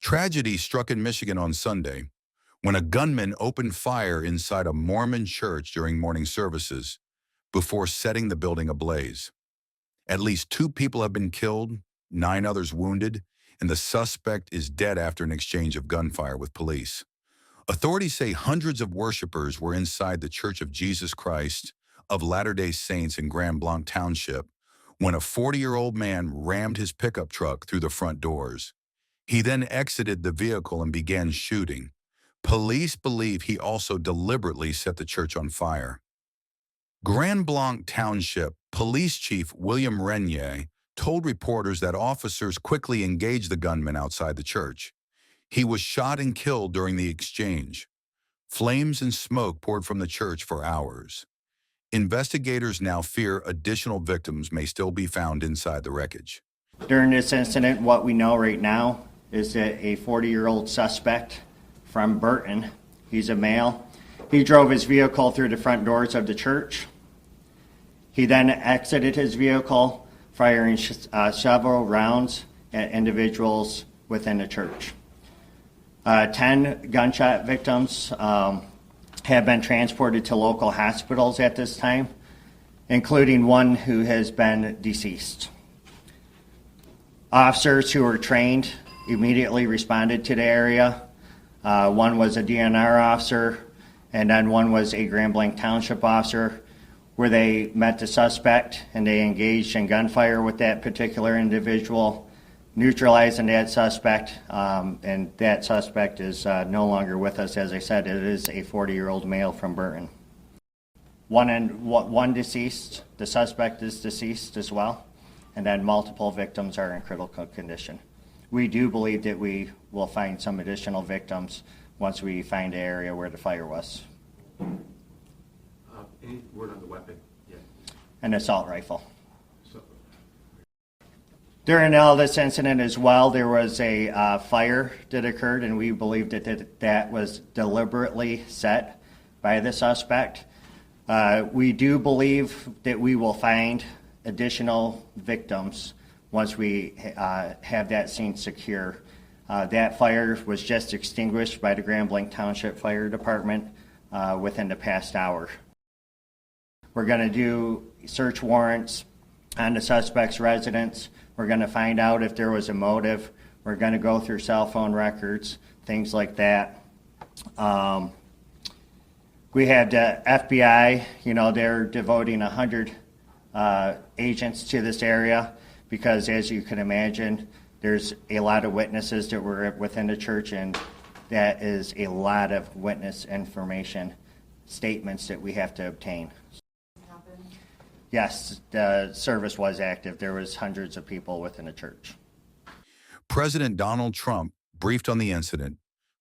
Tragedy struck in Michigan on Sunday when a gunman opened fire inside a Mormon church during morning services before setting the building ablaze. At least 2 people have been killed, 9 others wounded, and the suspect is dead after an exchange of gunfire with police. Authorities say hundreds of worshipers were inside the Church of Jesus Christ of Latter-day Saints in Grand Blanc Township when a 40-year-old man rammed his pickup truck through the front doors. He then exited the vehicle and began shooting. Police believe he also deliberately set the church on fire. Grand Blanc Township Police Chief William Renye told reporters that officers quickly engaged the gunman outside the church. He was shot and killed during the exchange. Flames and smoke poured from the church for hours. Investigators now fear additional victims may still be found inside the wreckage. During this incident, what we know right now is that a 40-year-old suspect from Burton, he's a male, he drove his vehicle through the front doors of the church. He then exited his vehicle, firing several rounds at individuals within the church. 10 gunshot victims have been transported to local hospitals at this time, including one who has been deceased. Officers who were trained immediately responded to the area. One was a DNR officer, and then one was a Grand Blanc Township officer, where they met the suspect and they engaged in gunfire with that particular individual, neutralizing that suspect, and that suspect is no longer with us. As I said, it is a 40-year-old male from Burton. One deceased, the suspect is deceased as well, and then multiple victims are in critical condition. We do believe that we will find some additional victims once we find the area where the fire was. Any word on the weapon yet? An assault rifle. During all this incident as well, there was a fire that occurred, and we believe that was deliberately set by the suspect. We do believe that we will find additional victims once we have that scene secure. That fire was just extinguished by the Grand Blanc Township Fire Department within the past hour. We're going to do search warrants on the suspect's residence. We're going to find out if there was a motive. We're going to go through cell phone records, things like that. We had the FBI, they're devoting 100 agents to this area because, as you can imagine, there's a lot of witnesses that were within the church, and that is a lot of witness information, statements that we have to obtain. Yes, the service was active. There was hundreds of people within the church. President Donald Trump briefed on the incident,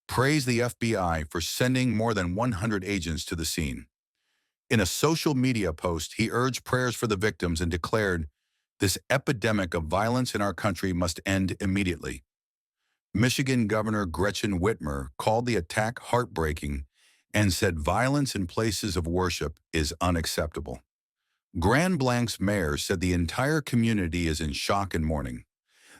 praised the FBI for sending more than 100 agents to the scene. In a social media post, he urged prayers for the victims and declared, "This epidemic of violence in our country must end immediately." Michigan Governor Gretchen Whitmer called the attack heartbreaking and said violence in places of worship is unacceptable. Grand Blanc's mayor said the entire community is in shock and mourning.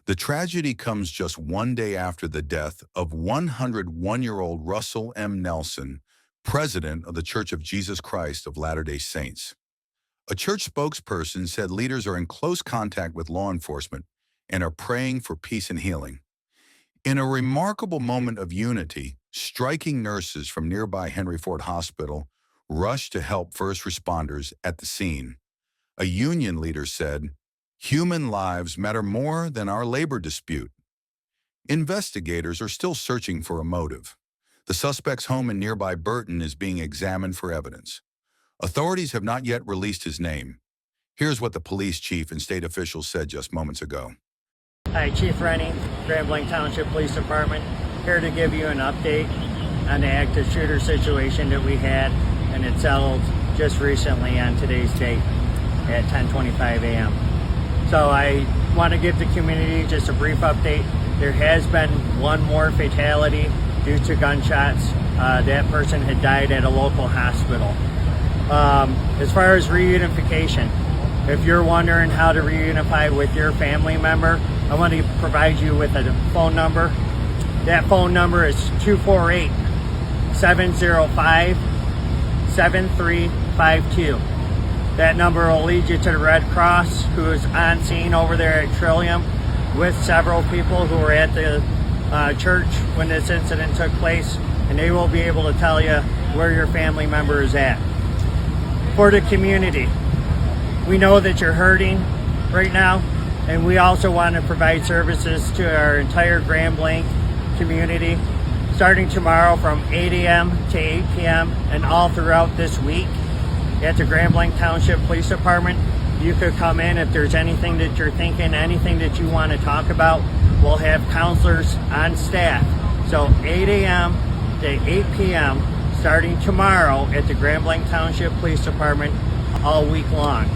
The tragedy comes just one day after the death of 101-year-old Russell M. Nelson, president of the Church of Jesus Christ of Latter-day Saints. A church spokesperson said leaders are in close contact with law enforcement and are praying for peace and healing. In a remarkable moment of unity, striking nurses from nearby Henry Ford Hospital rushed to help first responders at the scene. A union leader said, "Human lives matter more than our labor dispute." Investigators are still searching for a motive. The suspect's home in nearby Burton is being examined for evidence. Authorities have not yet released his name. Here's what the police chief and state officials said just moments ago. Hi, Chief Renye, Grand Blanc Township Police Department, here to give you an update on the active shooter situation that we had, and it settled just recently on today's date at 10:25 a.m. So I want to give the community just a brief update. There has been one more fatality due to gunshots. That person had died at a local hospital. As far as reunification, if you're wondering how to reunify with your family member, I want to provide you with a phone number That phone number is 248-705-7352. That number will lead you to the Red Cross, who is on scene over there at Trillium with several people who were at the church when this incident took place, and they will be able to tell you where your family member is at. For the community, we know that you're hurting right now, and we also want to provide services to our entire Grand Blanc community starting tomorrow from 8 a.m. to 8 p.m. and all throughout this week at the Grand Blanc Township Police Department. You could come in if there's anything that you're thinking, anything that you want to talk about. We'll have counselors on staff. So 8 a.m. to 8 p.m. starting tomorrow at the Grand Blanc Township Police Department all week long.